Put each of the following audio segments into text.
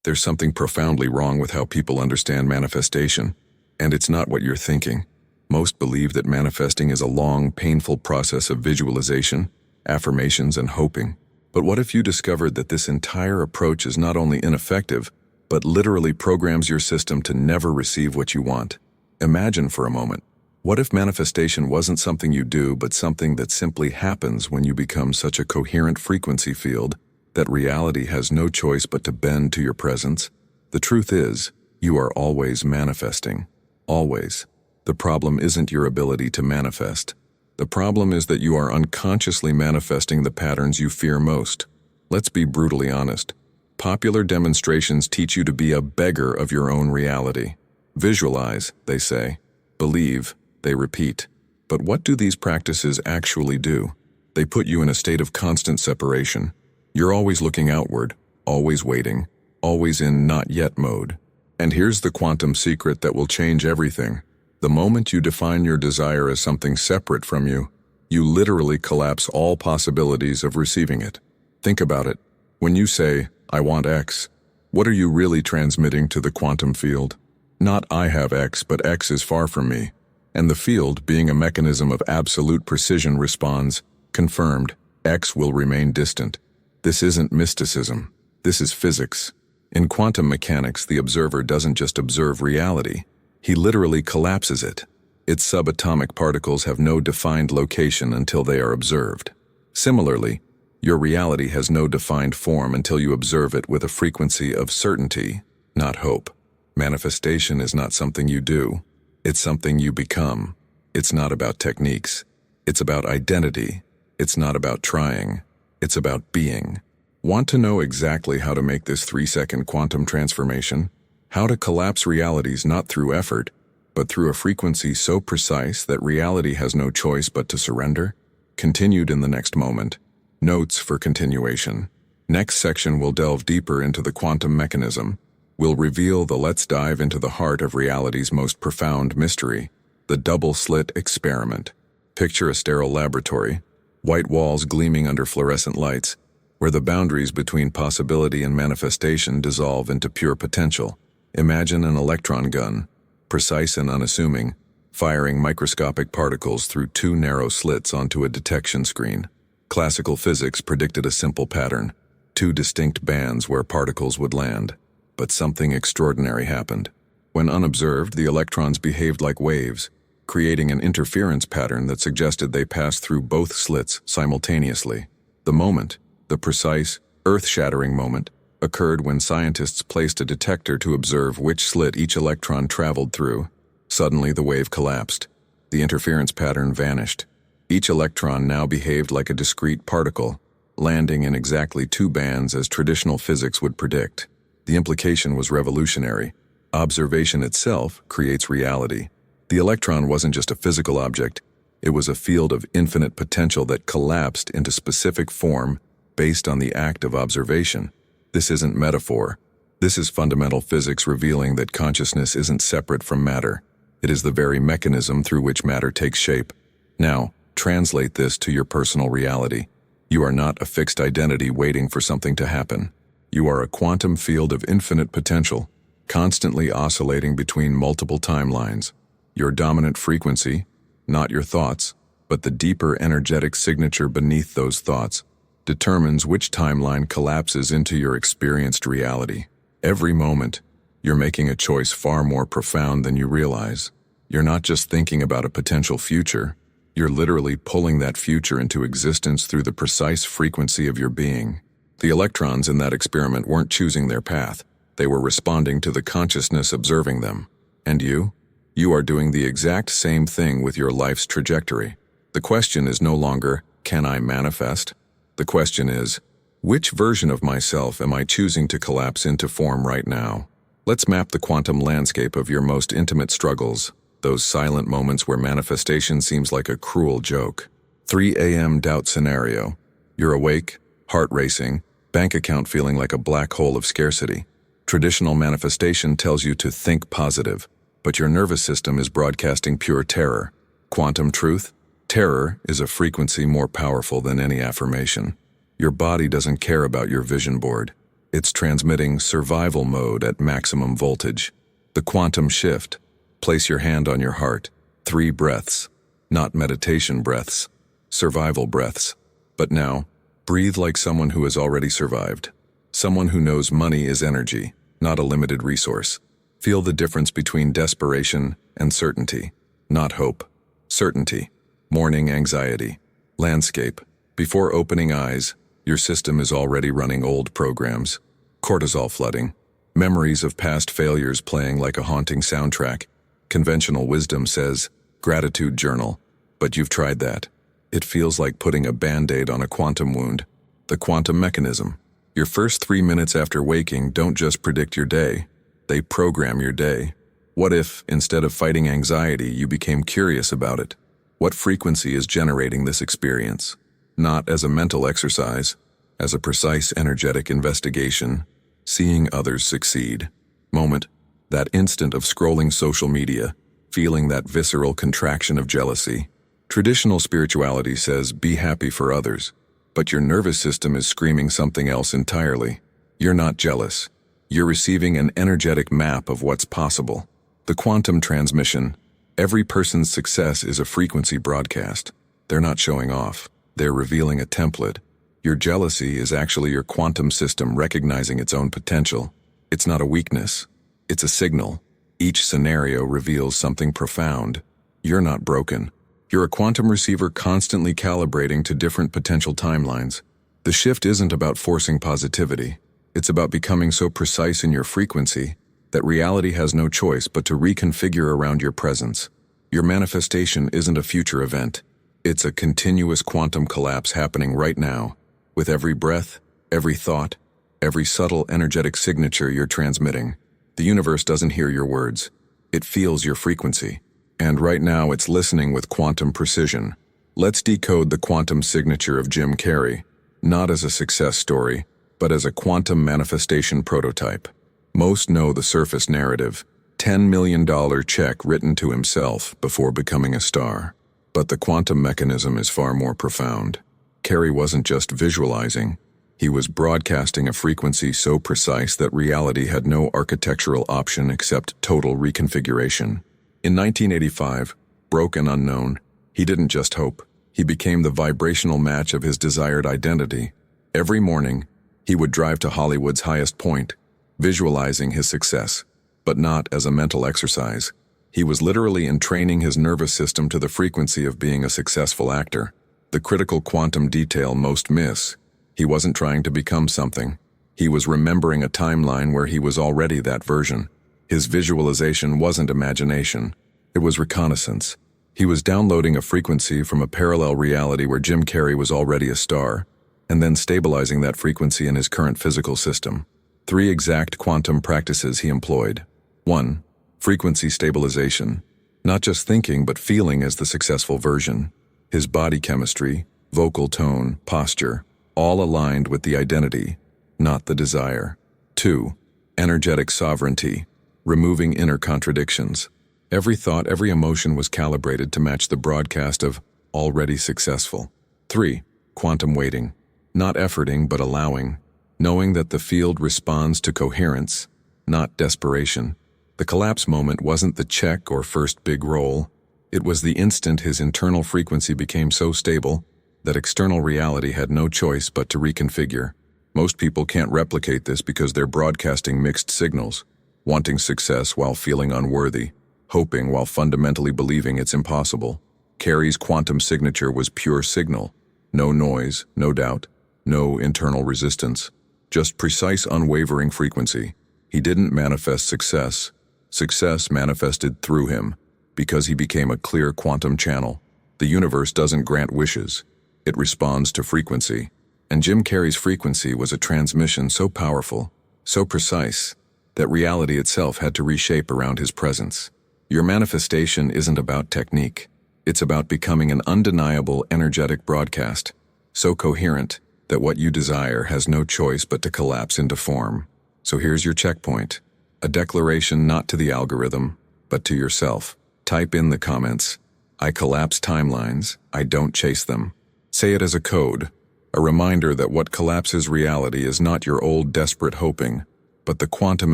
There's something profoundly wrong with how people understand manifestation, and it's not what you're thinking. Most believe that manifesting is a long, painful process of visualization, affirmations, and hoping. But what if you discovered that this entire approach is not only ineffective, but literally programs your system to never receive what you want? Imagine for a moment. What if manifestation wasn't something you do, but something that simply happens when you become such a coherent frequency field that reality has no choice but to bend to your presence? The truth is, you are always manifesting. Always. The problem isn't your ability to manifest. The problem is that you are unconsciously manifesting the patterns you fear most. Let's be brutally honest. Popular demonstrations teach you to be a beggar of your own reality. Visualize, they say. Believe, they repeat. But what do these practices actually do? They put you in a state of constant separation. You're always looking outward, always waiting, always in not yet mode. And here's the quantum secret that will change everything. The moment you define your desire as something separate from you, you literally collapse all possibilities of receiving it. Think about it. When you say, I want X, what are you really transmitting to the quantum field? Not I have X, but X is far from me. And the field, being a mechanism of absolute precision, responds, confirmed, X will remain distant. This isn't mysticism. This is physics. In quantum mechanics, the observer doesn't just observe reality. He literally collapses it. Its subatomic particles have no defined location until they are observed. Similarly, your reality has no defined form until you observe it with a frequency of certainty, not hope. Manifestation is not something you do. It's something you become. It's not about techniques. It's about identity. It's not about trying. It's about being. Want to know exactly how to make this 3-second quantum transformation? How to collapse realities not through effort, but through a frequency so precise that reality has no choice but to surrender? Continued in the next moment. Notes for continuation. Next section will delve deeper into the quantum mechanism. We'll reveal the let's dive into the heart of reality's most profound mystery, the double-slit experiment. Picture a sterile laboratory, white walls gleaming under fluorescent lights, where the boundaries between possibility and manifestation dissolve into pure potential. Imagine an electron gun, precise and unassuming, firing microscopic particles through 2 narrow slits onto a detection screen. Classical physics predicted a simple pattern, 2 distinct bands where particles would land. But something extraordinary happened. When unobserved, the electrons behaved like waves, creating an interference pattern that suggested they passed through both slits simultaneously. The moment, the precise, earth-shattering moment, occurred when scientists placed a detector to observe which slit each electron traveled through. Suddenly, the wave collapsed. The interference pattern vanished. Each electron now behaved like a discrete particle, landing in exactly 2 bands as traditional physics would predict. The implication was revolutionary. Observation itself creates reality. The electron wasn't just a physical object. It was a field of infinite potential that collapsed into specific form based on the act of observation. This isn't metaphor. This is fundamental physics revealing that consciousness isn't separate from matter. It is the very mechanism through which matter takes shape. Now, translate this to your personal reality. You are not a fixed identity waiting for something to happen. You are a quantum field of infinite potential, constantly oscillating between multiple timelines. Your dominant frequency, not your thoughts, but the deeper energetic signature beneath those thoughts, determines which timeline collapses into your experienced reality. Every moment, you're making a choice far more profound than you realize. You're not just thinking about a potential future. You're literally pulling that future into existence through the precise frequency of your being. The electrons in that experiment weren't choosing their path. They were responding to the consciousness observing them. And you? You are doing the exact same thing with your life's trajectory. The question is no longer, can I manifest? The question is, which version of myself am I choosing to collapse into form right now? Let's map the quantum landscape of your most intimate struggles, those silent moments where manifestation seems like a cruel joke. 3 a.m. doubt scenario. You're awake, heart racing, bank account feeling like a black hole of scarcity. Traditional manifestation tells you to think positive, but your nervous system is broadcasting pure terror. Quantum truth? Terror is a frequency more powerful than any affirmation. Your body doesn't care about your vision board. It's transmitting survival mode at maximum voltage. The quantum shift. Place your hand on your heart. 3 breaths. Not meditation breaths. Survival breaths. But now, breathe like someone who has already survived. Someone who knows money is energy, not a limited resource. Feel the difference between desperation and certainty, not hope. Certainty. Morning anxiety. Landscape. Before opening eyes, your system is already running old programs. Cortisol flooding. Memories of past failures playing like a haunting soundtrack. Conventional wisdom says, gratitude journal. But you've tried that. It feels like putting a Band-Aid on a quantum wound. The quantum mechanism. Your first 3 minutes after waking don't just predict your day. They program your day. What if, instead of fighting anxiety, you became curious about it? What frequency is generating this experience? Not as a mental exercise, as a precise energetic investigation. Seeing others succeed. Moment. That instant of scrolling social media, feeling that visceral contraction of jealousy. Traditional spirituality says, be happy for others. But your nervous system is screaming something else entirely. You're not jealous. You're receiving an energetic map of what's possible. The quantum transmission. Every person's success is a frequency broadcast. They're not showing off. They're revealing a template. Your jealousy is actually your quantum system recognizing its own potential. It's not a weakness. It's a signal. Each scenario reveals something profound. You're not broken. You're a quantum receiver constantly calibrating to different potential timelines. The shift isn't about forcing positivity. It's about becoming so precise in your frequency that reality has no choice but to reconfigure around your presence. Your manifestation isn't a future event. It's a continuous quantum collapse happening right now, with every breath, every thought, every subtle energetic signature you're transmitting. The universe doesn't hear your words. It feels your frequency. And right now it's listening with quantum precision. Let's decode the quantum signature of Jim Carrey, not as a success story, but as a quantum manifestation prototype. Most know the surface narrative, $10 million check written to himself before becoming a star. But the quantum mechanism is far more profound. Carrey wasn't just visualizing. He was broadcasting a frequency so precise that reality had no architectural option except total reconfiguration. In 1985, broke and unknown, he didn't just hope. He became the vibrational match of his desired identity. Every morning, he would drive to Hollywood's highest point, visualizing his success, but not as a mental exercise. He was literally entraining his nervous system to the frequency of being a successful actor. The critical quantum detail most miss. He wasn't trying to become something. He was remembering a timeline where he was already that version. His visualization wasn't imagination. It was reconnaissance. He was downloading a frequency from a parallel reality where Jim Carrey was already a star, and then stabilizing that frequency in his current physical system. 3 exact quantum practices he employed. 1. Frequency stabilization. Not just thinking, but feeling as the successful version. His body chemistry, vocal tone, posture, all aligned with the identity, not the desire. 2. Energetic sovereignty. Removing inner contradictions. Every thought, every emotion was calibrated to match the broadcast of already successful. 3. Quantum waiting. Not efforting, but allowing. Knowing that the field responds to coherence, not desperation. The collapse moment wasn't the check or first big roll. It was the instant his internal frequency became so stable that external reality had no choice but to reconfigure. Most people can't replicate this because they're broadcasting mixed signals. Wanting success while feeling unworthy, hoping while fundamentally believing it's impossible. Carrey's quantum signature was pure signal. No noise, no doubt, no internal resistance. Just precise, unwavering frequency. He didn't manifest success. Success manifested through him, because he became a clear quantum channel. The universe doesn't grant wishes. It responds to frequency. And Jim Carrey's frequency was a transmission so powerful, so precise, that reality itself had to reshape around his presence. Your manifestation isn't about technique. It's about becoming an undeniable energetic broadcast, so coherent that what you desire has no choice but to collapse into form. So here's your checkpoint. A declaration not to the algorithm, but to yourself. Type in the comments, I collapse timelines, I don't chase them. Say it as a code, A reminder that what collapses reality is not your old desperate hoping, but the quantum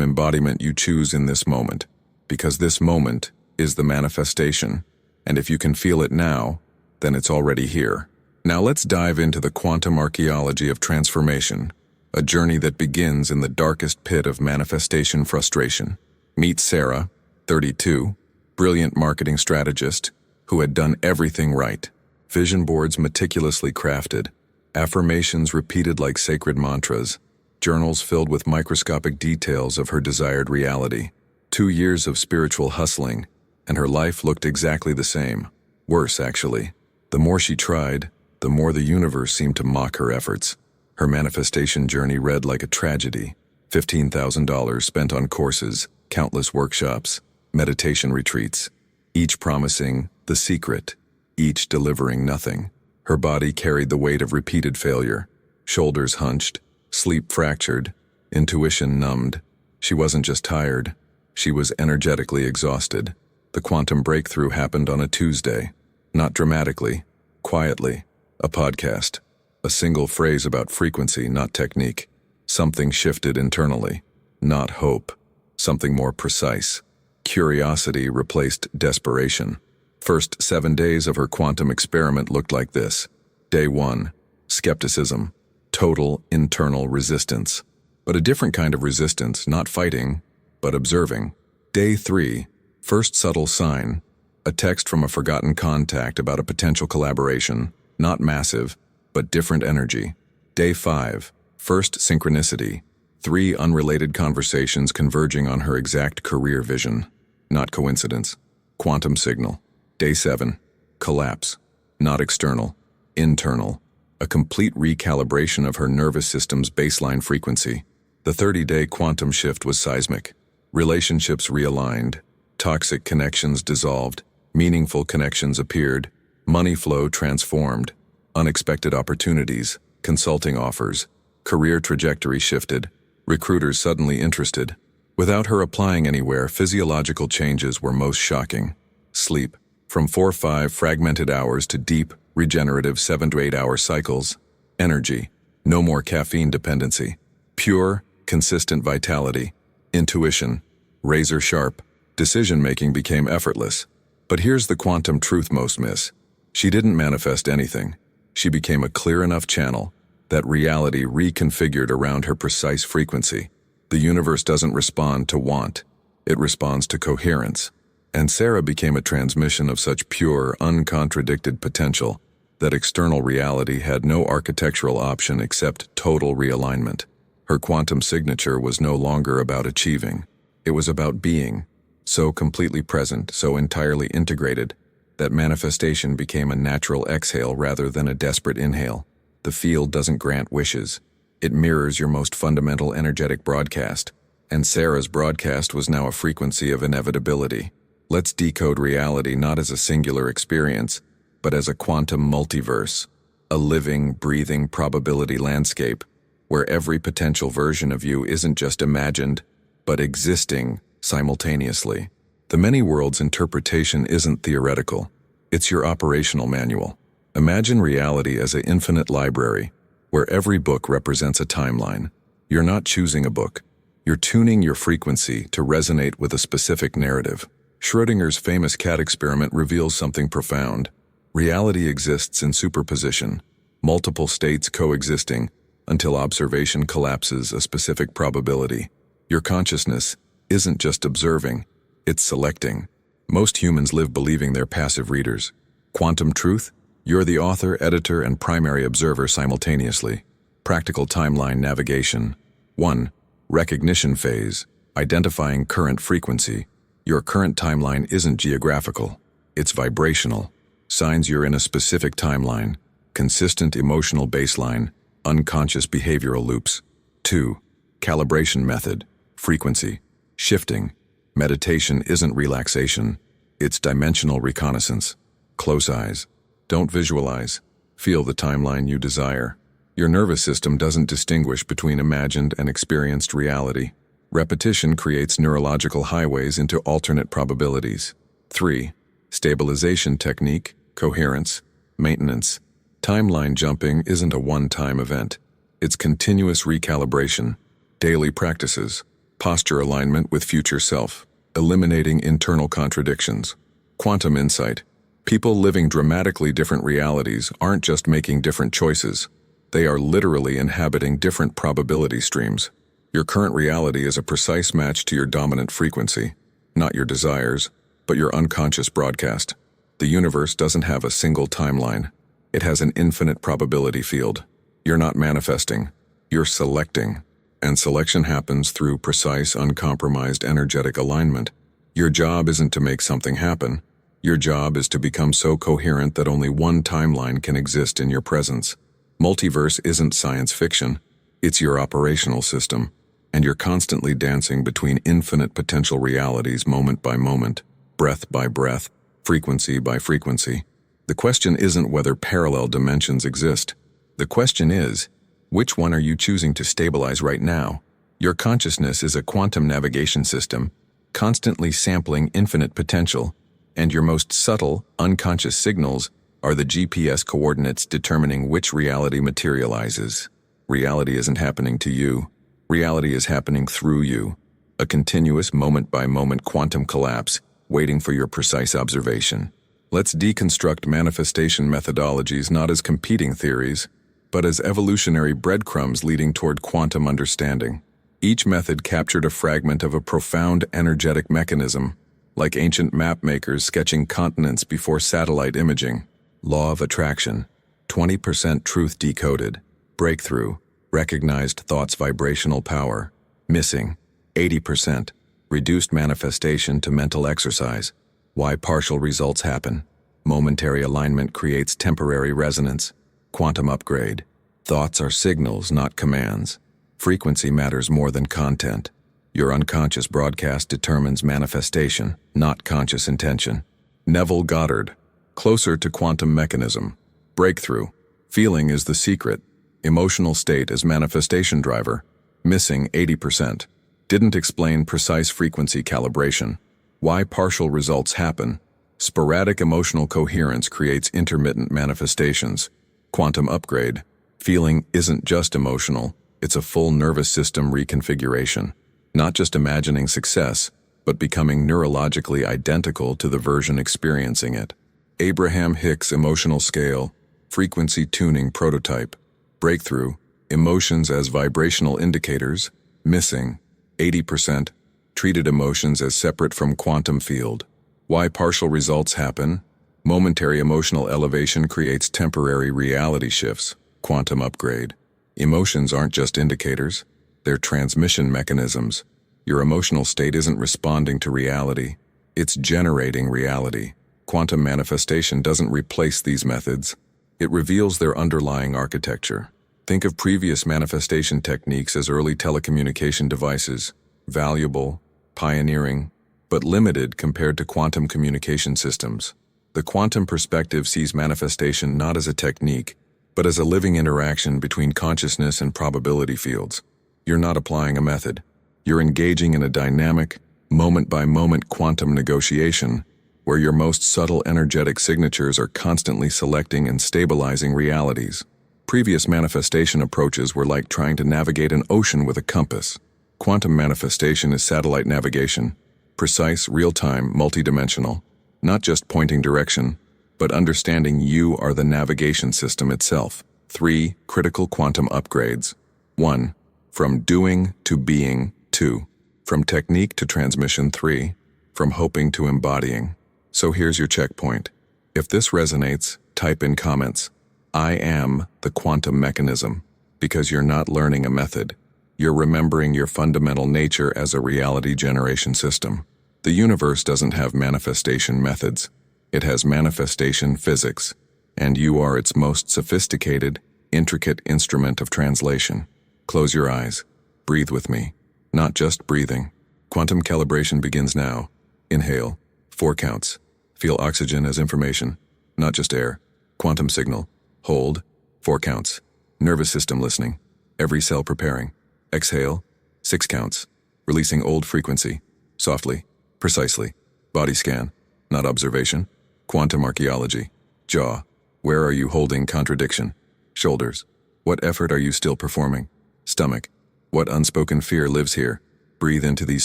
embodiment you choose in this moment, because this moment is the manifestation, and if you can feel it now, then it's already here. Now let's dive into the quantum archaeology of transformation, a journey that begins in the darkest pit of manifestation frustration. Meet Sarah, 32, brilliant marketing strategist, who had done everything right. Vision boards meticulously crafted, affirmations repeated like sacred mantras, journals filled with microscopic details of her desired reality. 2 years of spiritual hustling, and her life looked exactly the same. Worse, actually. The more she tried, the more the universe seemed to mock her efforts. Her manifestation journey read like a tragedy. $15,000 spent on courses, countless workshops, meditation retreats, each promising the secret, each delivering nothing. Her body carried the weight of repeated failure, shoulders hunched, sleep fractured, intuition numbed. She wasn't just tired, she was energetically exhausted. The quantum breakthrough happened on a Tuesday. Not dramatically, quietly. A podcast. A single phrase about frequency, not technique. Something shifted internally. Not hope. Something more precise. Curiosity replaced desperation. First 7 days of her quantum experiment looked like this. Day 1. Skepticism. Total internal resistance. But a different kind of resistance, not fighting, but observing. Day 3. First subtle sign. A text from a forgotten contact about a potential collaboration. Not massive, but different energy. Day 5. First synchronicity. 3 unrelated conversations converging on her exact career vision. Not coincidence. Quantum signal. Day 7. Collapse. Not external. Internal. A complete recalibration of her nervous system's baseline frequency. The 30-day quantum shift was seismic. Relationships realigned. Toxic connections dissolved. Meaningful connections appeared. Money flow transformed. Unexpected opportunities, consulting offers, career trajectory shifted, recruiters suddenly interested. Without her applying anywhere, physiological changes were most shocking. Sleep, from 4-5 fragmented hours to deep, regenerative 7 to 8 hour cycles. Energy, no more caffeine dependency. Pure, consistent vitality. Intuition, razor sharp. Decision-making became effortless. But here's the quantum truth most miss. She didn't manifest anything. She became a clear enough channel that reality reconfigured around her precise frequency. The universe doesn't respond to want. It responds to coherence. And Sarah became a transmission of such pure, uncontradicted potential that external reality had no architectural option except total realignment. Her quantum signature was no longer about achieving. It was about being, so completely present, so entirely integrated, that manifestation became a natural exhale rather than a desperate inhale. The field doesn't grant wishes. It mirrors your most fundamental energetic broadcast, and Sarah's broadcast was now a frequency of inevitability. Let's decode reality not as a singular experience, but as a quantum multiverse, a living, breathing probability landscape, where every potential version of you isn't just imagined, but existing simultaneously. The many worlds interpretation isn't theoretical. It's your operational manual. Imagine reality as an infinite library, where every book represents a timeline. You're not choosing a book. You're tuning your frequency to resonate with a specific narrative. Schrödinger's famous cat experiment reveals something profound. Reality exists in superposition, multiple states coexisting, until observation collapses a specific probability. Your consciousness isn't just observing, it's selecting. Most humans live believing they're passive readers. Quantum truth? You're the author, editor, and primary observer simultaneously. Practical timeline navigation. 1. Recognition phase. Identifying current frequency. Your current timeline isn't geographical. It's vibrational. Signs you're in a specific timeline. Consistent emotional baseline. Unconscious behavioral loops. 2. Calibration method. Frequency. Shifting. Meditation isn't relaxation. It's dimensional reconnaissance. Close eyes. Don't visualize. Feel the timeline you desire. Your nervous system doesn't distinguish between imagined and experienced reality. Repetition creates neurological highways into alternate probabilities. 3. Stabilization technique, coherence, maintenance. Timeline jumping isn't a one-time event. It's continuous recalibration, daily practices, posture alignment with future self, eliminating internal contradictions. Quantum insight. People living dramatically different realities aren't just making different choices. They are literally inhabiting different probability streams. Your current reality is a precise match to your dominant frequency, not your desires, but your unconscious broadcast. The universe doesn't have a single timeline. It has an infinite probability field. You're not manifesting, you're selecting. And selection happens through precise, uncompromised energetic alignment. Your job isn't to make something happen. Your job is to become so coherent that only one timeline can exist in your presence. Multiverse isn't science fiction. It's your operational system. And you're constantly dancing between infinite potential realities moment by moment, breath by breath, frequency by frequency. The question isn't whether parallel dimensions exist. The question is, which one are you choosing to stabilize right now? Your consciousness is a quantum navigation system, constantly sampling infinite potential, and your most subtle, unconscious signals are the GPS coordinates determining which reality materializes. Reality isn't happening to you. Reality is happening through you. A continuous moment-by-moment quantum collapse, waiting for your precise observation. Let's deconstruct manifestation methodologies not as competing theories, but as evolutionary breadcrumbs leading toward quantum understanding. Each method captured a fragment of a profound energetic mechanism, like ancient map makers sketching continents before satellite imaging. Law of attraction, 20% truth decoded. Breakthrough, recognized thought's vibrational power. Missing, 80%, reduced manifestation to mental exercise. Why partial results happen. Momentary alignment creates temporary resonance. Quantum upgrade. Thoughts are signals, not commands. Frequency matters more than content. Your unconscious broadcast determines manifestation, not conscious intention. Neville Goddard. Closer to quantum mechanism. Breakthrough. Feeling is the secret. Emotional state as manifestation driver. Missing 80%. Didn't explain precise frequency calibration. Why partial results happen. Sporadic emotional coherence creates intermittent manifestations. Quantum upgrade. Feeling isn't just emotional, it's a full nervous system reconfiguration. Not just imagining success, but becoming neurologically identical to the version experiencing it. Abraham Hicks emotional scale, frequency tuning prototype. Breakthrough, emotions as vibrational indicators. Missing, 80%, treated emotions as separate from quantum field. Why partial results happen. Momentary emotional elevation creates temporary reality shifts. Quantum upgrade. Emotions aren't just indicators, they're transmission mechanisms. Your emotional state isn't responding to reality, it's generating reality. Quantum manifestation doesn't replace these methods, it reveals their underlying architecture. Think of previous manifestation techniques as early telecommunication devices, valuable, pioneering, but limited compared to quantum communication systems. The quantum perspective sees manifestation not as a technique, but as a living interaction between consciousness and probability fields. You're not applying a method. You're engaging in a dynamic, moment-by-moment quantum negotiation, where your most subtle energetic signatures are constantly selecting and stabilizing realities. Previous manifestation approaches were like trying to navigate an ocean with a compass. Quantum manifestation is satellite navigation, precise, real-time, multidimensional, not just pointing direction, but understanding you are the navigation system itself. 3 critical quantum upgrades. 1. From doing to being. 2. From technique to transmission. 3. From hoping to embodying. So here's your checkpoint. If this resonates, type in comments. I am the quantum mechanism, because you're not learning a method. You're remembering your fundamental nature as a reality generation system. The universe doesn't have manifestation methods. It has manifestation physics, and you are its most sophisticated, intricate instrument of translation. Close your eyes. Breathe with me. Not just breathing. Quantum calibration begins now. Inhale. 4 counts. Feel oxygen as information, not just air. Quantum signal. Hold. 4 counts. Nervous system listening. Every cell preparing. Exhale. 6 counts. Releasing old frequency. Softly. Precisely. Body scan. Not observation. Quantum archaeology. Jaw. Where are you holding contradiction? Shoulders. What effort are you still performing? Stomach. What unspoken fear lives here? Breathe into these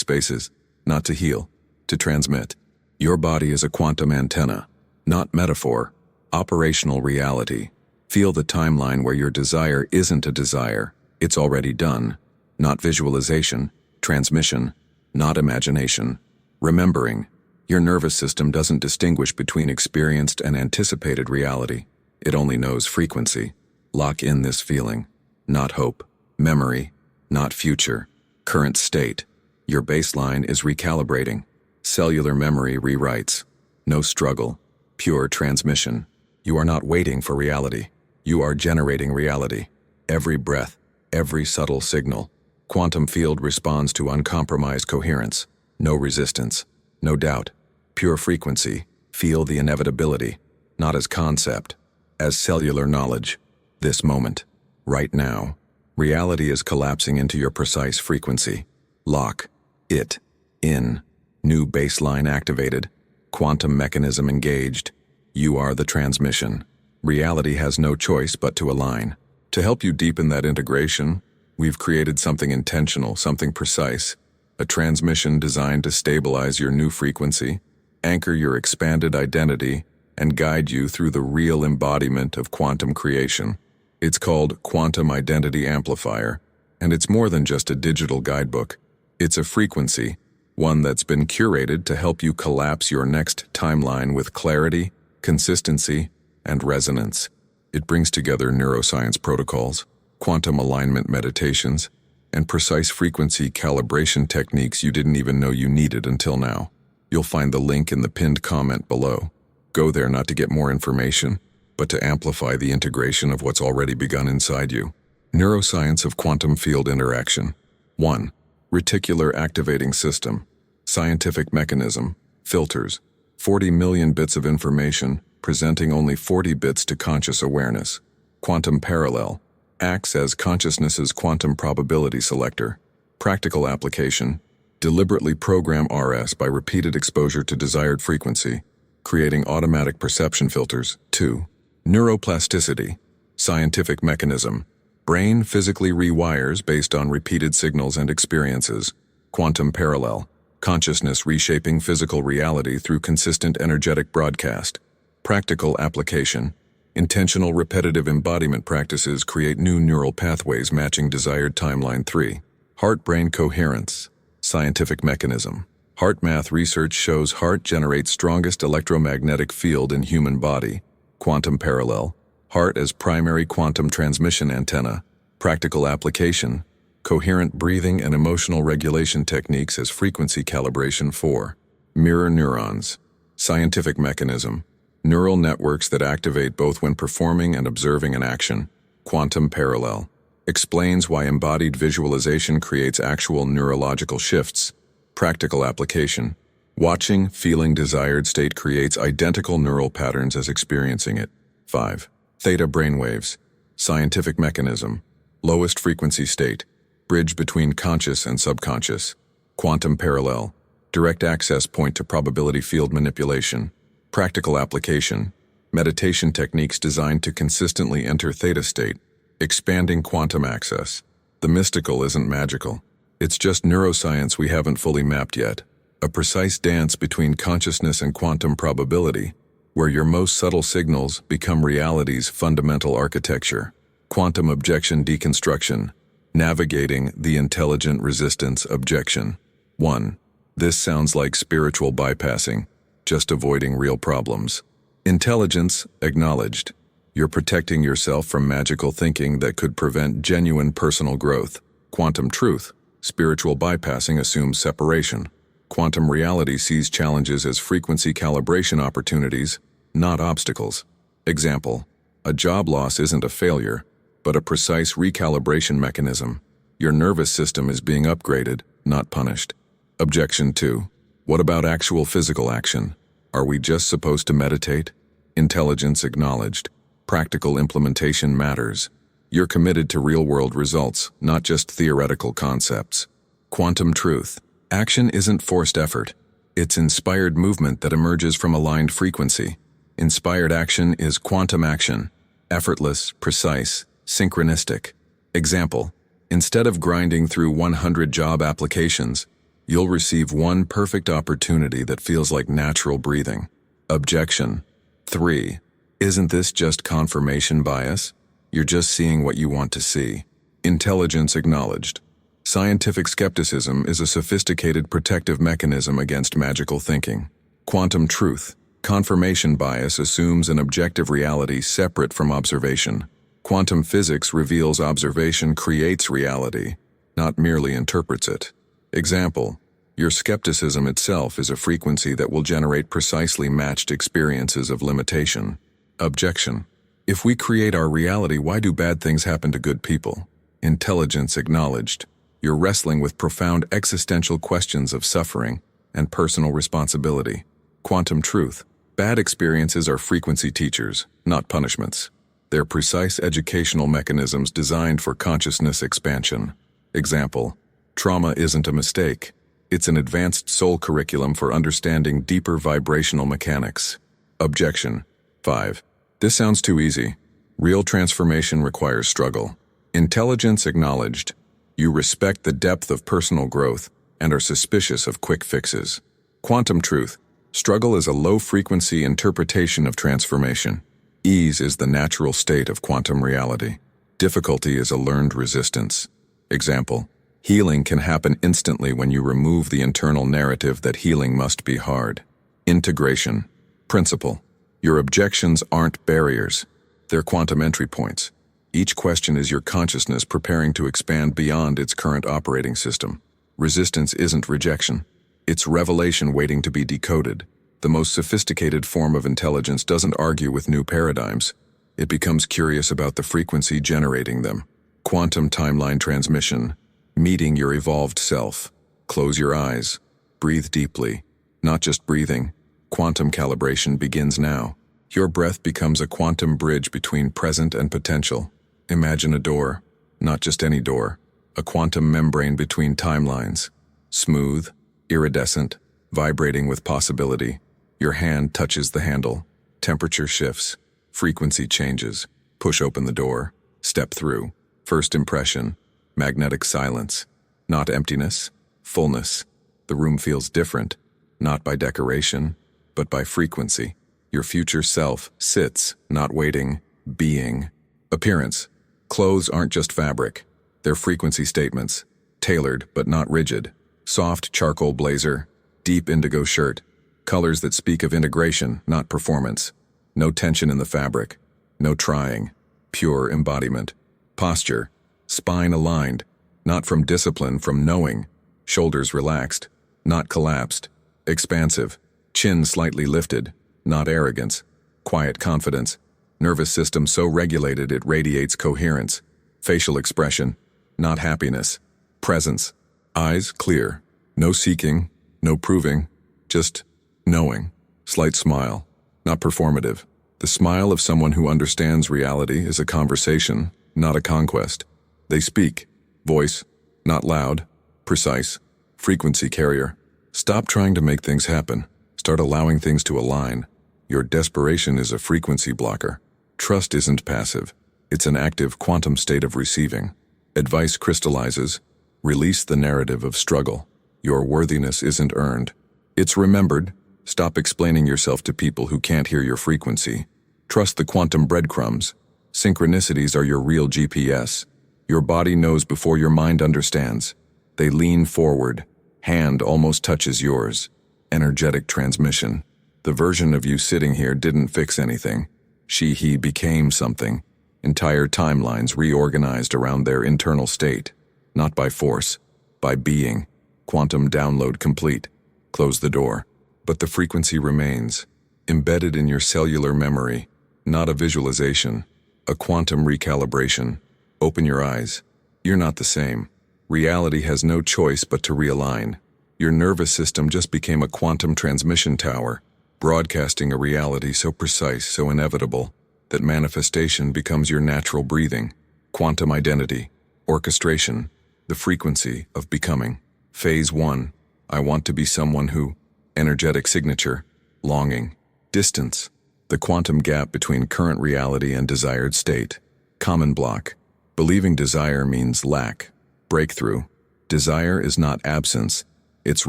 spaces, not to heal, to transmit. Your body is a quantum antenna, not metaphor, operational reality. Feel the timeline where your desire isn't a desire, it's already done. Not visualization, transmission, not imagination. Remembering. Your nervous system doesn't distinguish between experienced and anticipated reality. It only knows frequency. Lock in this feeling. Not hope. Memory. Not future. Current state. Your baseline is recalibrating. Cellular memory rewrites. No struggle. Pure transmission. You are not waiting for reality. You are generating reality. Every breath, every subtle signal. Quantum field responds to uncompromised coherence. No resistance. No doubt. Pure frequency. Feel the inevitability. Not as concept. As cellular knowledge. This moment. Right now. Reality is collapsing into your precise frequency. Lock it in. New baseline activated. Quantum mechanism engaged. You are the transmission. Reality has no choice but to align. To help you deepen that integration, we've created something intentional, something precise. A transmission designed to stabilize your new frequency, anchor your expanded identity, and guide you through the real embodiment of quantum creation. It's called Quantum Identity Amplifier, and it's more than just a digital guidebook. It's a frequency, one that's been curated to help you collapse your next timeline with clarity, consistency, and resonance. It brings together neuroscience protocols, quantum alignment meditations, and precise frequency calibration techniques you didn't even know you needed until now. You'll find the link in the pinned comment below. Go there not to get more information, but to amplify the integration of what's already begun inside you. Neuroscience of quantum field interaction. 1. Reticular activating system. Scientific mechanism. Filters. 40 million bits of information, presenting only 40 bits to conscious awareness. Quantum parallel. Acts as consciousness's quantum probability selector. Practical application. Deliberately program RS by repeated exposure to desired frequency, creating automatic perception filters. 2. Neuroplasticity. Scientific mechanism. Brain physically rewires based on repeated signals and experiences. Quantum parallel. Consciousness reshaping physical reality through consistent energetic broadcast. Practical application. Intentional repetitive embodiment practices create new neural pathways matching desired timeline. 3. Heart-brain coherence. Scientific mechanism. HeartMath research shows heart generates strongest electromagnetic field in human body. Quantum parallel. Heart as primary quantum transmission antenna. Practical application. Coherent breathing and emotional regulation techniques as frequency calibration. 4. Mirror neurons. Scientific mechanism. Neural networks that activate both when performing and observing an action. Quantum parallel. Explains why embodied visualization creates actual neurological shifts. Practical application. Watching, feeling desired state creates identical neural patterns as experiencing it. 5. Theta brainwaves. Scientific mechanism. Lowest frequency state. Bridge between conscious and subconscious. Quantum parallel. Direct access point to probability field manipulation. Practical application. Meditation techniques designed to consistently enter theta state. Expanding quantum access. The mystical isn't magical. It's just neuroscience we haven't fully mapped yet. A precise dance between consciousness and quantum probability, where your most subtle signals become reality's fundamental architecture. Quantum objection deconstruction. Navigating the intelligent resistance objection. 1. This sounds like spiritual bypassing, just avoiding real problems. Intelligence acknowledged. You're protecting yourself from magical thinking that could prevent genuine personal growth. Quantum truth. Spiritual bypassing assumes separation. Quantum reality sees challenges as frequency calibration opportunities, not obstacles. Example. A job loss isn't a failure, but a precise recalibration mechanism. Your nervous system is being upgraded, not punished. Objection 2. What about actual physical action? Are we just supposed to meditate? Intelligence acknowledged. Practical implementation matters. You're committed to real-world results, not just theoretical concepts. Quantum truth. Action isn't forced effort. It's inspired movement that emerges from aligned frequency. Inspired action is quantum action. Effortless, precise, synchronistic. Example: instead of grinding through 100 job applications, you'll receive one perfect opportunity that feels like natural breathing. Objection: 3. Isn't this just confirmation bias? You're just seeing what you want to see. Intelligence acknowledged. Scientific skepticism is a sophisticated protective mechanism against magical thinking. Quantum truth. Confirmation bias assumes an objective reality separate from observation. Quantum physics reveals observation creates reality, not merely interprets it. Example: your skepticism itself is a frequency that will generate precisely matched experiences of limitation. Objection: if we create our reality, why do bad things happen to good people? Intelligence acknowledged. You're wrestling with profound existential questions of suffering and personal responsibility. Quantum truth. Bad experiences are frequency teachers, not punishments. They're precise educational mechanisms designed for consciousness expansion. Example: trauma isn't a mistake. It's an advanced soul curriculum for understanding deeper vibrational mechanics. Objection: 5. This sounds too easy. Real transformation requires struggle. Intelligence acknowledged. You respect the depth of personal growth and are suspicious of quick fixes. Quantum truth. Struggle is a low-frequency interpretation of transformation. Ease is the natural state of quantum reality. Difficulty is a learned resistance. Example: healing can happen instantly when you remove the internal narrative that healing must be hard. Integration. Principle. Your objections aren't barriers. They're quantum entry points. Each question is your consciousness preparing to expand beyond its current operating system. Resistance isn't rejection. It's revelation waiting to be decoded. The most sophisticated form of intelligence doesn't argue with new paradigms. It becomes curious about the frequency generating them. Quantum timeline transmission. Meeting your evolved self. Close your eyes. Breathe deeply. Not just breathing. Quantum calibration begins now. Your breath becomes a quantum bridge between present and potential. Imagine a door. Not just any door. A quantum membrane between timelines. Smooth, iridescent, vibrating with possibility. Your hand touches the handle. Temperature shifts. Frequency changes. Push open the door. Step through. First impression. Magnetic silence. Not emptiness. Fullness. The room feels different. Not by decoration, but by frequency. Your future self sits, not waiting, being. Appearance. Clothes aren't just fabric. They're frequency statements. Tailored, but not rigid. Soft charcoal blazer. Deep indigo shirt. Colors that speak of integration, not performance. No tension in the fabric. No trying. Pure embodiment. Posture. Spine aligned. Not from discipline, from knowing. Shoulders relaxed. Not collapsed. Expansive. Chin slightly lifted. Not arrogance. Quiet confidence. Nervous system so regulated it radiates coherence. Facial expression. Not happiness. Presence. Eyes clear. No seeking. No proving. Just knowing. Slight smile. Not performative. The smile of someone who understands reality is a conversation, not a conquest. They speak. Voice. Not loud. Precise. Frequency carrier. Stop trying to make things happen. Start allowing things to align. Your desperation is a frequency blocker. Trust isn't passive. It's an active quantum state of receiving. Advice crystallizes. Release the narrative of struggle. Your worthiness isn't earned. It's remembered. Stop explaining yourself to people who can't hear your frequency. Trust the quantum breadcrumbs. Synchronicities are your real GPS. Your body knows before your mind understands. They lean forward. Hand almost touches yours. Energetic transmission. The version of you sitting here didn't fix anything. He became something. Entire timelines reorganized around their internal state. Not by force, by being. Quantum download complete. Close the door. But the frequency remains. Embedded in your cellular memory. Not a visualization. A quantum recalibration. Open your eyes. You're not the same. Reality has no choice but to realign. Your nervous system just became a quantum transmission tower, broadcasting a reality so precise, so inevitable, that manifestation becomes your natural breathing. Quantum identity, orchestration, the frequency of becoming. Phase 1, I want to be someone who, energetic signature, longing, distance, The quantum gap between current reality and desired state. Common block. Believing desire means lack. Breakthrough. Desire is not absence. It's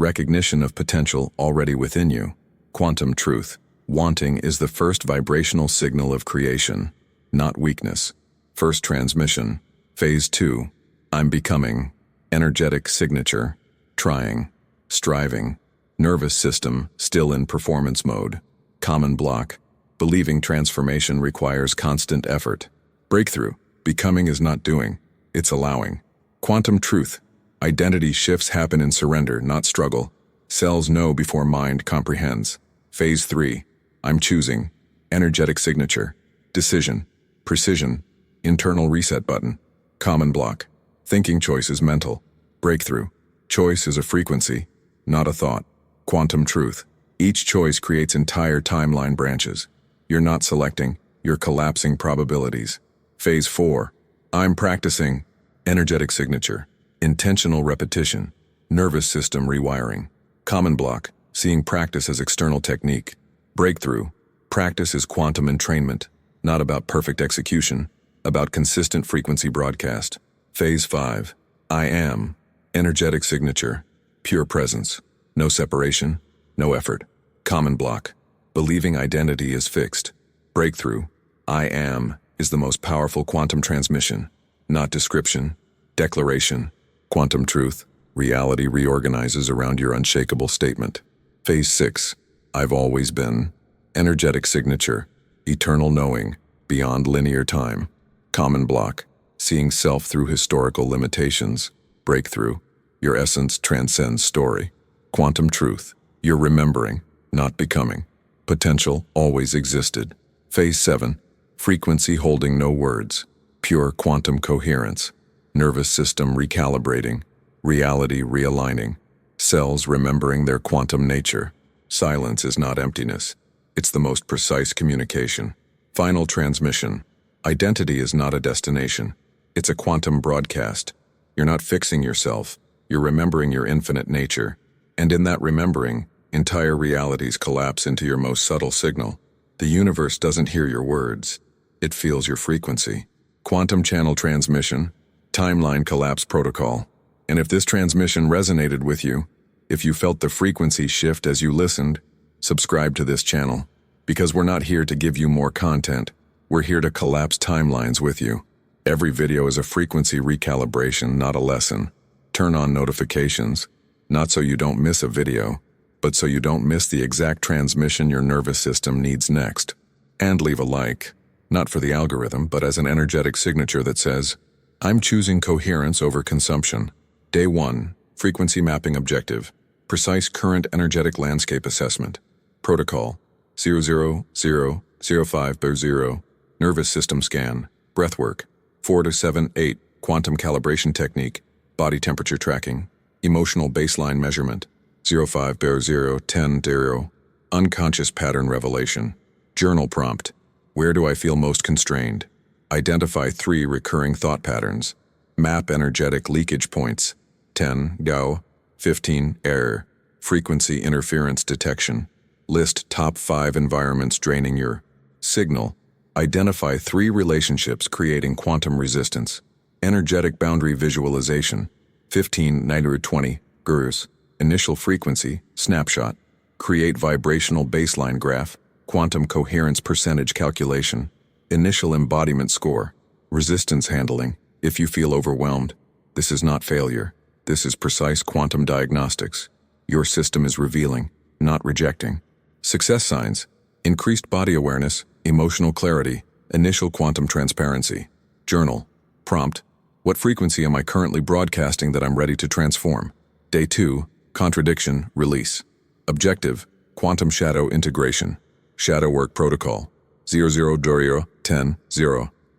recognition of potential already within you. Quantum truth. Wanting is the first vibrational signal of creation, not weakness. First transmission. Phase 2. I'm becoming. Energetic signature. Trying. Striving. Nervous system still in performance mode. Common block. Believing transformation requires constant effort. Breakthrough. Becoming is not doing, it's allowing. Quantum truth. Identity shifts happen in surrender, not struggle. Cells know before mind comprehends. Phase 3. I'm choosing. Energetic signature. Decision. Precision. Internal reset button. Common block. Thinking choice is mental. Breakthrough. Choice is a frequency, not a thought. Quantum truth. Each choice creates entire timeline branches. You're not selecting, you're collapsing probabilities. Phase 4. I'm practicing. Energetic signature. Intentional repetition. Nervous system rewiring. Common block. Seeing practice as external technique. Breakthrough. Practice is quantum entrainment. Not about perfect execution. About consistent frequency broadcast. Phase 5. I am. Energetic signature. Pure presence. No separation. No effort. Common block. Believing identity is fixed. Breakthrough. I am is the most powerful quantum transmission. Not description. Declaration. Quantum truth. Reality reorganizes around your unshakable statement. Phase 6. I've always been. Energetic signature. Eternal knowing. Beyond linear time. Common block. Seeing self through historical limitations. Breakthrough. Your essence transcends story. Quantum truth. You're remembering, not becoming. Potential always existed. Phase 7. Frequency holding no words. Pure quantum coherence. Nervous system recalibrating. Reality realigning. Cells remembering their quantum nature. Silence is not emptiness. It's the most precise communication. Final transmission. Identity is not a destination. It's a quantum broadcast. You're not fixing yourself. You're remembering your infinite nature. And in that remembering, entire realities collapse into your most subtle signal. The universe doesn't hear your words. It feels your frequency. Quantum channel transmission. Timeline collapse protocol. And if this transmission resonated with you, if you felt the frequency shift as you listened, subscribe to this channel. Because we're not here to give you more content. We're here to collapse timelines with you. Every video is a frequency recalibration, not a lesson. Turn on notifications, not so you don't miss a video, but so you don't miss the exact transmission your nervous system needs next. And leave a like, not for the algorithm, but as an energetic signature that says, I'm choosing coherence over consumption. Day 1, frequency mapping objective, precise current energetic landscape assessment. Protocol, 00005/0, nervous system scan, breathwork, 4 to 7, 8, quantum calibration technique, body temperature tracking, emotional baseline measurement, 05/010, unconscious pattern revelation, journal prompt, where do I feel most constrained? Identify 3 recurring thought patterns, map energetic leakage points, 10, go, 15, error, frequency interference detection, list top 5 environments draining your signal, identify 3 relationships creating quantum resistance, energetic boundary visualization, 15, 20, gurus, initial frequency, snapshot, create vibrational baseline graph, quantum coherence percentage calculation, initial embodiment score, resistance handling, if you feel overwhelmed. This is not failure. This is precise quantum diagnostics. Your system is revealing, not rejecting. Success signs, increased body awareness, emotional clarity, initial quantum transparency. Journal, prompt, what frequency am I currently broadcasting that I'm ready to transform? Day 2, contradiction, release. Objective, quantum shadow integration. Shadow work protocol, 0010,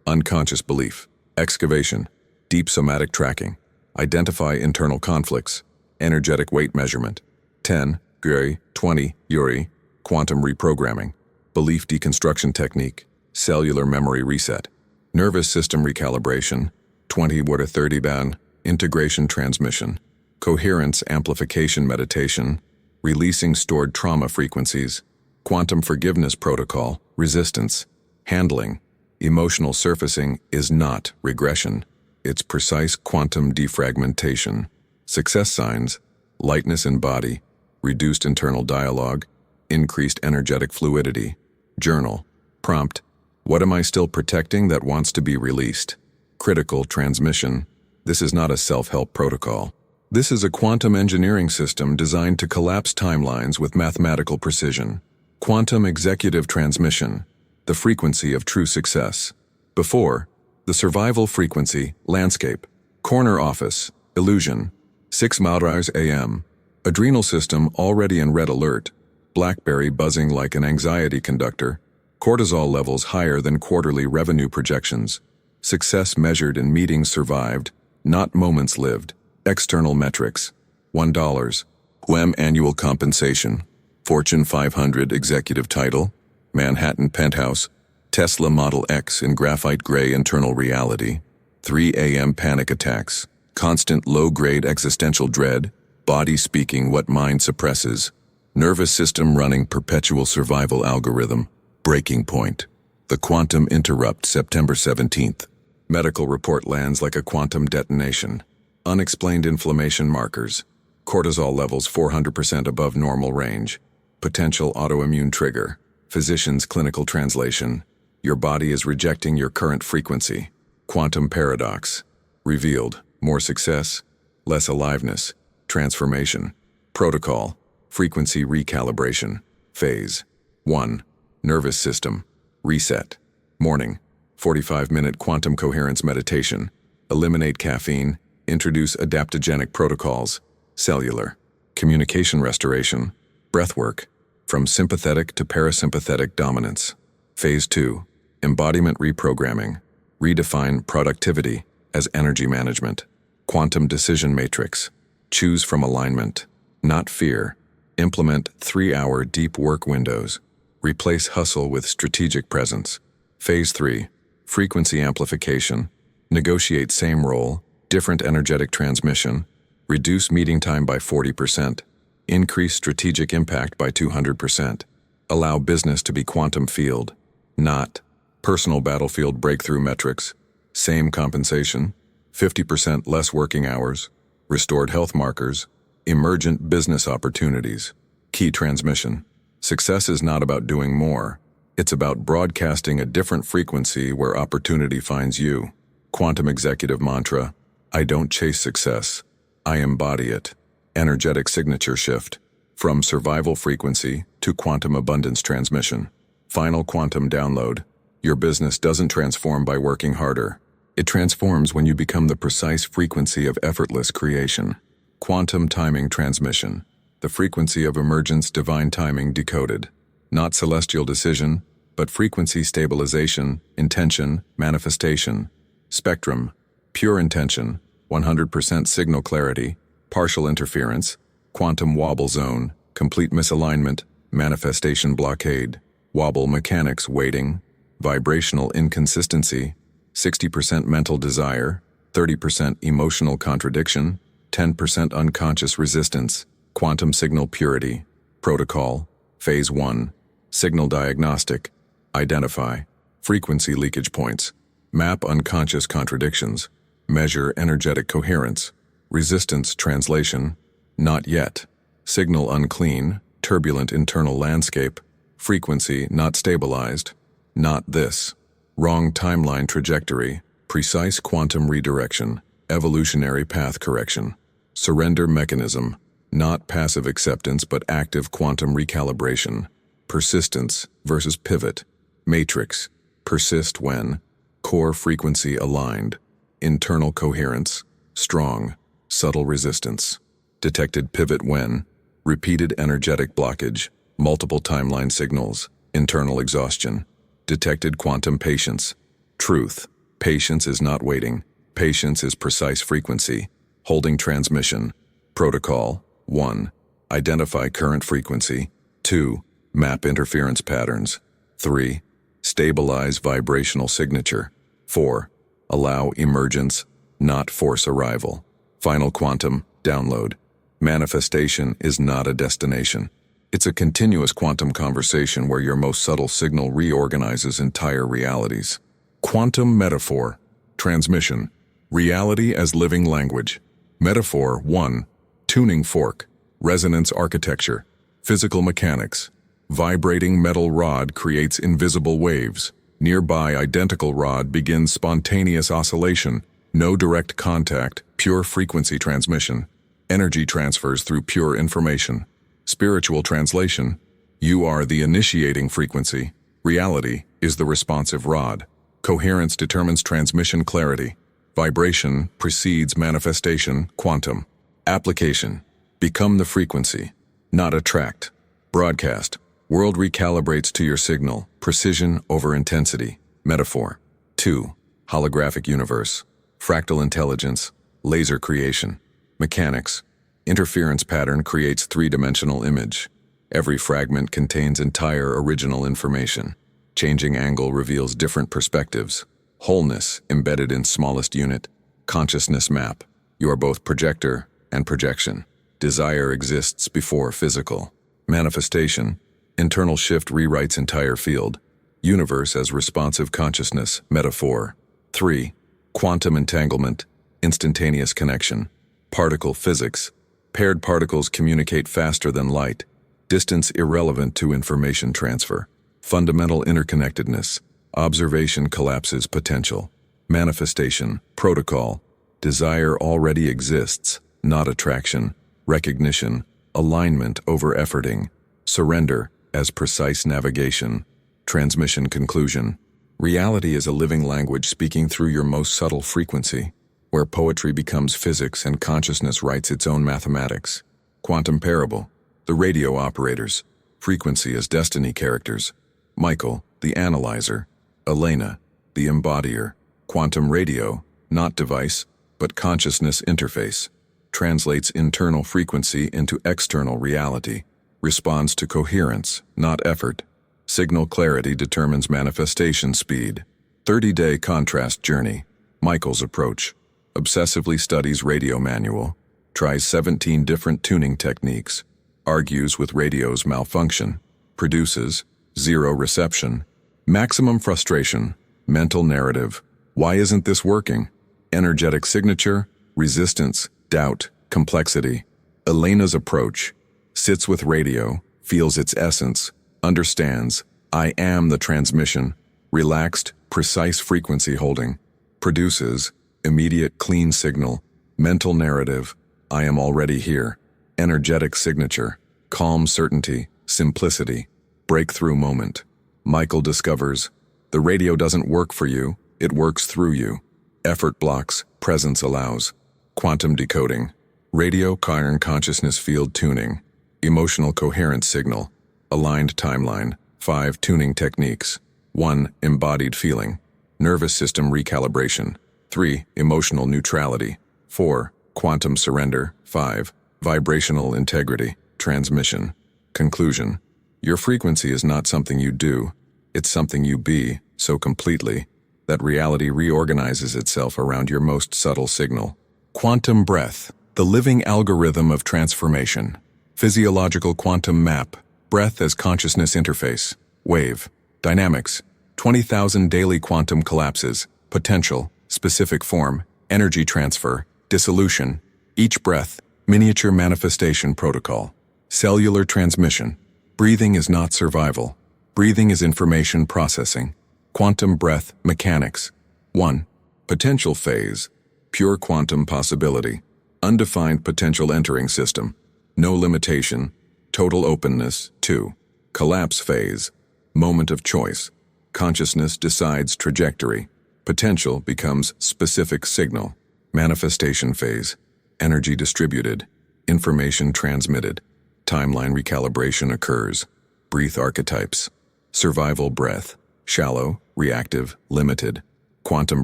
unconscious belief. Excavation, deep somatic tracking. Identify internal conflicts. Energetic weight measurement. 10, 20, quantum reprogramming. Belief deconstruction technique. Cellular memory reset. Nervous system recalibration. 20 to 30 ban. Integration transmission. Coherence amplification meditation. Releasing stored trauma frequencies. Quantum forgiveness protocol, resistance, handling. Emotional surfacing is not regression. It's precise quantum defragmentation. Success signs, lightness in body, reduced internal dialogue, increased energetic fluidity. Journal. Prompt. What am I still protecting that wants to be released? Critical transmission. This is not a self-help protocol. This is a quantum engineering system designed to collapse timelines with mathematical precision. Quantum executive transmission. The frequency of true success. Before, the survival frequency, landscape. Corner office, illusion. 6 miles AM. Adrenal system already in red alert. BlackBerry buzzing like an anxiety conductor. Cortisol levels higher than quarterly revenue projections. Success measured in meetings survived, not moments lived. External metrics. $1. WEM annual compensation. Fortune 500 executive title. Manhattan penthouse. Tesla Model X in graphite gray internal reality. 3 a.m. panic attacks. Constant low-grade existential dread. Body speaking what mind suppresses. Nervous system running perpetual survival algorithm. Breaking point. The quantum interrupt September 17th. Medical report lands like a quantum detonation. Unexplained inflammation markers. Cortisol levels 400% above normal range. Potential autoimmune trigger. Physician's clinical translation. Your body is rejecting your current frequency. Quantum paradox. Revealed. More success. Less aliveness. Transformation. Protocol. Frequency recalibration. Phase 1. Nervous system. Reset. Morning. 45-minute quantum coherence meditation. Eliminate caffeine. Introduce adaptogenic protocols. Cellular. Communication restoration. Breathwork. From sympathetic to parasympathetic dominance. Phase 2. Embodiment reprogramming. Redefine productivity as energy management. Quantum decision matrix. Choose from alignment, not fear. Implement 3-hour deep work windows. Replace hustle with strategic presence. Phase 3. Frequency amplification. Negotiate same role, different energetic transmission. Reduce meeting time by 40%. Increase strategic impact by 200%. Allow business to be quantum field, not personal battlefield breakthrough metrics. Same compensation, 50% less working hours, restored health markers, emergent business opportunities. Key transmission. Success is not about doing more. It's about broadcasting a different frequency where opportunity finds you. Quantum executive mantra. I don't chase success. I embody it. Energetic signature shift. From survival frequency to quantum abundance transmission. Final quantum download. Your business doesn't transform by working harder. It transforms when you become the precise frequency of effortless creation. Quantum timing transmission. The frequency of emergence divine timing decoded. Not celestial decision, but frequency stabilization, intention, manifestation. Spectrum. Pure intention. 100% signal clarity. Partial interference. Quantum wobble zone. Complete misalignment. Manifestation blockade. Wobble mechanics waiting. Vibrational inconsistency. 60% mental desire. 30% emotional contradiction. 10% unconscious resistance. Quantum signal purity. Protocol. Phase 1. Signal diagnostic. Identify frequency leakage points. Map unconscious contradictions. Measure energetic coherence. Resistance translation. Not yet. Signal unclean. Turbulent internal landscape. Frequency not stabilized. Not this. Wrong timeline trajectory. Precise quantum redirection. Evolutionary path correction. Surrender mechanism. Not passive acceptance but active quantum recalibration. Persistence versus pivot. Matrix. Persist when. Core frequency aligned. Internal coherence. Strong. Subtle resistance. Detected pivot when. Repeated energetic blockage. Multiple timeline signals. Internal exhaustion. Detected quantum patience. Truth. Patience is not waiting. Patience is precise frequency. Holding transmission. Protocol. 1. Identify current frequency. 2. Map interference patterns. 3. Stabilize vibrational signature. 4. Allow emergence, not force arrival. Final quantum download. Manifestation is not a destination. It's a continuous quantum conversation where your most subtle signal reorganizes entire realities. Quantum metaphor. Transmission. Reality as living language. Metaphor 1. Tuning fork. Resonance architecture. Physical mechanics. Vibrating metal rod creates invisible waves. Nearby identical rod begins spontaneous oscillation. No direct contact, pure frequency transmission. Energy transfers through pure information. Spiritual translation. You are the initiating frequency. Reality is the responsive rod. Coherence determines transmission clarity. Vibration precedes manifestation, quantum. Application. Become the frequency, not attract. Broadcast. World recalibrates to your signal, precision over intensity. Metaphor. 2. Holographic universe. Fractal intelligence. Laser creation. Mechanics. Interference pattern creates three-dimensional image. Every fragment contains entire original information. Changing angle reveals different perspectives. Wholeness embedded in smallest unit. Consciousness map. You are both projector and projection. Desire exists before physical. Manifestation. Internal shift rewrites entire field. Universe as responsive consciousness. Metaphor. 3. Quantum entanglement. Instantaneous connection. Particle physics. Paired particles communicate faster than light. Distance irrelevant to information transfer. Fundamental interconnectedness. Observation collapses potential. Manifestation. Protocol. Desire already exists, not attraction. Recognition. Alignment over efforting. Surrender as precise navigation. Transmission conclusion. Reality is a living language speaking through your most subtle frequency, where poetry becomes physics and consciousness writes its own mathematics. Quantum parable. The radio operators. Frequency as destiny characters. Michael, the analyzer. Elena, the embodier. Quantum radio, not device, but consciousness interface. Translates internal frequency into external reality. Responds to coherence, not effort. Signal clarity determines manifestation speed. 30-day contrast journey. Michael's approach. Obsessively studies radio manual. Tries 17 different tuning techniques. Argues with radio's malfunction. Produces zero reception. Maximum frustration. Mental narrative. Why isn't this working? Energetic signature. Resistance. Doubt. Complexity. Elena's approach. Sits with radio. Feels its essence. Understands. I am the transmission. Relaxed, precise frequency holding. Produces. Immediate clean signal. Mental narrative. I am already here. Energetic signature. Calm certainty. Simplicity. Breakthrough moment. Michael discovers. The radio doesn't work for you. It works through you. Effort blocks. Presence allows. Quantum decoding. Radio iron consciousness field tuning. Emotional coherence signal. Aligned timeline. 5 tuning techniques. 1. Embodied feeling. Nervous system recalibration. 3. Emotional neutrality. 4. Quantum surrender. 5. Vibrational integrity. Transmission. Conclusion. Your frequency is not something you do. It's something you be, so completely, that reality reorganizes itself around your most subtle signal. Quantum breath. The living algorithm of transformation. Physiological quantum map. Breath as consciousness interface. Wave. Dynamics. 20,000 daily quantum collapses. Potential. Specific form. Energy transfer. Dissolution. Each breath. Miniature manifestation protocol. Cellular transmission. Breathing is not survival. Breathing is information processing. Quantum breath mechanics. 1. Potential phase. Pure quantum possibility. Undefined potential entering system. No limitation. Total openness. 2. Collapse phase. Moment of choice. Consciousness decides trajectory. Potential becomes specific signal. Manifestation phase. Energy distributed. Information transmitted. Timeline recalibration occurs. Breath archetypes. Survival breath. Shallow, reactive, limited. Quantum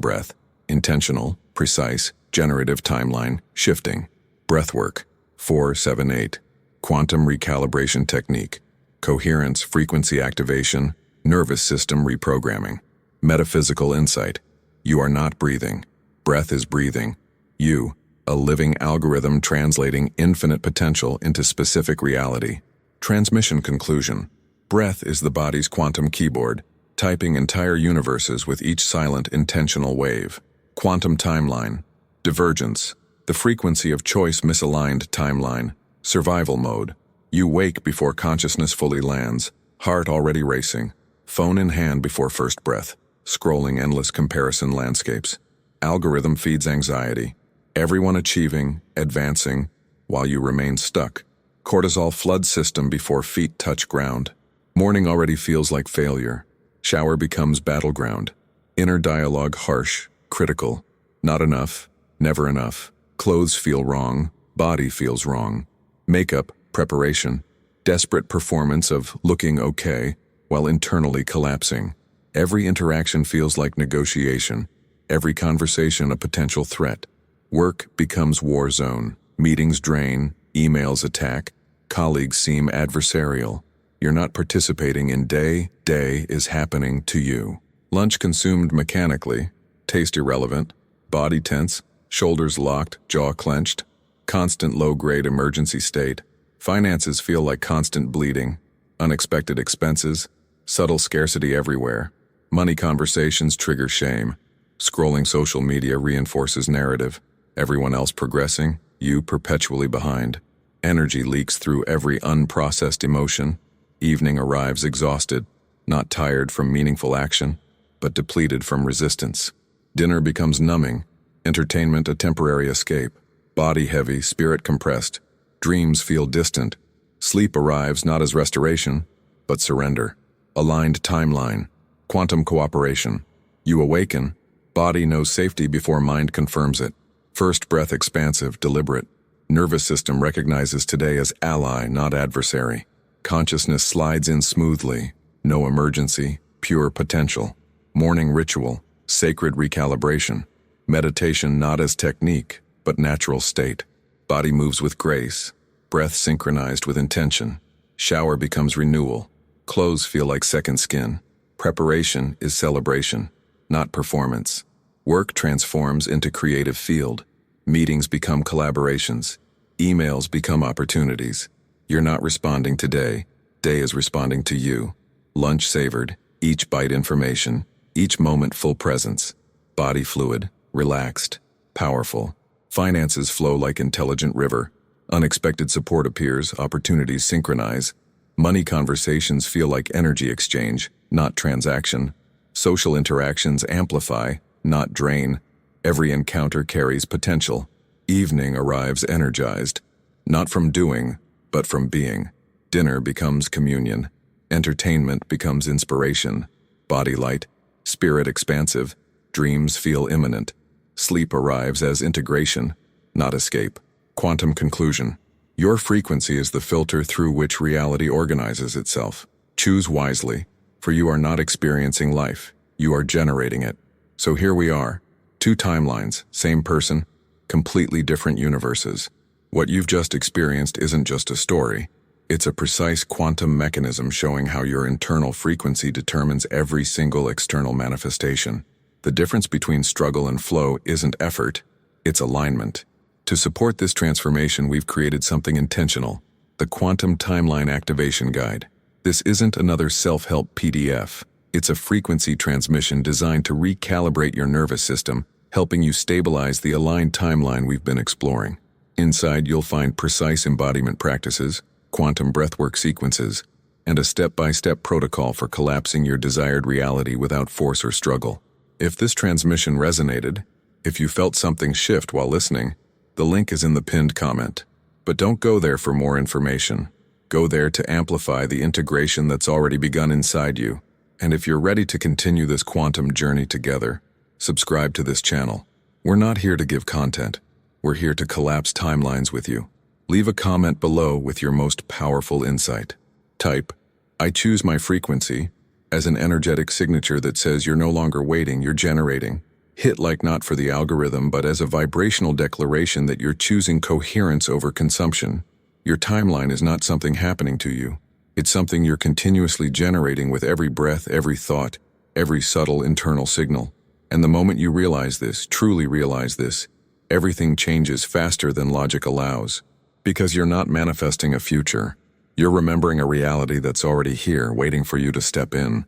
breath. Intentional, precise, generative timeline, shifting. Breathwork. 4-7-8. Quantum recalibration technique. Coherence, frequency activation, nervous system reprogramming. Metaphysical insight. You are not breathing. Breath is breathing. You, a living algorithm translating infinite potential into specific reality. Transmission conclusion. Breath is the body's quantum keyboard, typing entire universes with each silent, intentional wave. Quantum timeline. Divergence. The frequency of choice misaligned timeline. Survival mode. You wake before consciousness fully lands, heart already racing, phone in hand before first breath, scrolling endless comparison landscapes. Algorithm feeds anxiety. Everyone achieving, advancing, while you remain stuck. Cortisol flood system before feet touch ground. Morning already feels like failure. Shower becomes battleground. Inner dialogue harsh, critical. Not enough, never enough. Clothes feel wrong, body feels wrong. Makeup, preparation. Desperate performance of looking okay while internally collapsing. Every interaction feels like negotiation. Every conversation a potential threat. Work becomes war zone. Meetings drain, emails attack, colleagues seem adversarial. You're not participating in day is happening to you. Lunch consumed mechanically, taste irrelevant, body tense, shoulders locked, jaw clenched, constant low-grade emergency state. Finances feel like constant bleeding, unexpected expenses, subtle scarcity everywhere. Money conversations trigger shame. Scrolling social media reinforces narrative. Everyone else progressing, you perpetually behind. Energy leaks through every unprocessed emotion. Evening arrives exhausted, not tired from meaningful action, but depleted from resistance. Dinner becomes numbing, entertainment a temporary escape. Body heavy, spirit compressed. Dreams feel distant. Sleep arrives not as restoration, but surrender. Aligned timeline. Quantum cooperation. You awaken. Body knows safety before mind confirms it. First breath expansive, deliberate. Nervous system recognizes today as ally, not adversary. Consciousness slides in smoothly. No emergency, pure potential. Morning ritual, sacred recalibration. Meditation not as technique, but natural state. Body moves with grace. Breath synchronized with intention. Shower becomes renewal. Clothes feel like second skin. Preparation is celebration, not performance. Work transforms into creative field. Meetings become collaborations. Emails become opportunities. You're not responding today. Day is responding to you. Lunch savored, each bite information, each moment full presence. Body fluid, relaxed, powerful. Finances flow like intelligent river. Unexpected support appears, opportunities synchronize. Money conversations feel like energy exchange, not transaction. Social interactions amplify, not drain. Every encounter carries potential. Evening arrives energized, not from doing, but from being. Dinner becomes communion. Entertainment becomes inspiration. Body light, spirit expansive. Dreams feel imminent. Sleep arrives as integration, not escape. Quantum conclusion. Your frequency is the filter through which reality organizes itself. Choose wisely, for you are not experiencing life. You are generating it. So here we are. Two timelines, same person, completely different universes. What you've just experienced isn't just a story. It's a precise quantum mechanism showing how your internal frequency determines every single external manifestation. The difference between struggle and flow isn't effort, it's alignment. To support this transformation, we've created something intentional, the Quantum Timeline Activation Guide. This isn't another self-help PDF. It's a frequency transmission designed to recalibrate your nervous system, helping you stabilize the aligned timeline we've been exploring. Inside, you'll find precise embodiment practices, quantum breathwork sequences, and a step-by-step protocol for collapsing your desired reality without force or struggle. If this transmission resonated, if you felt something shift while listening, the link is in the pinned comment. But don't go there for more information. Go there to amplify the integration that's already begun inside you. And if you're ready to continue this quantum journey together, subscribe to this channel. We're not here to give content. We're here to collapse timelines with you. Leave a comment below with your most powerful insight. Type, "I choose my frequency," as an energetic signature that says you're no longer waiting, you're generating. Hit like not for the algorithm, but as a vibrational declaration that you're choosing coherence over consumption. Your timeline is not something happening to you. It's something you're continuously generating with every breath, every thought, every subtle internal signal. And the moment you realize this, truly realize this, everything changes faster than logic allows. Because you're not manifesting a future. You're remembering a reality that's already here, waiting for you to step in.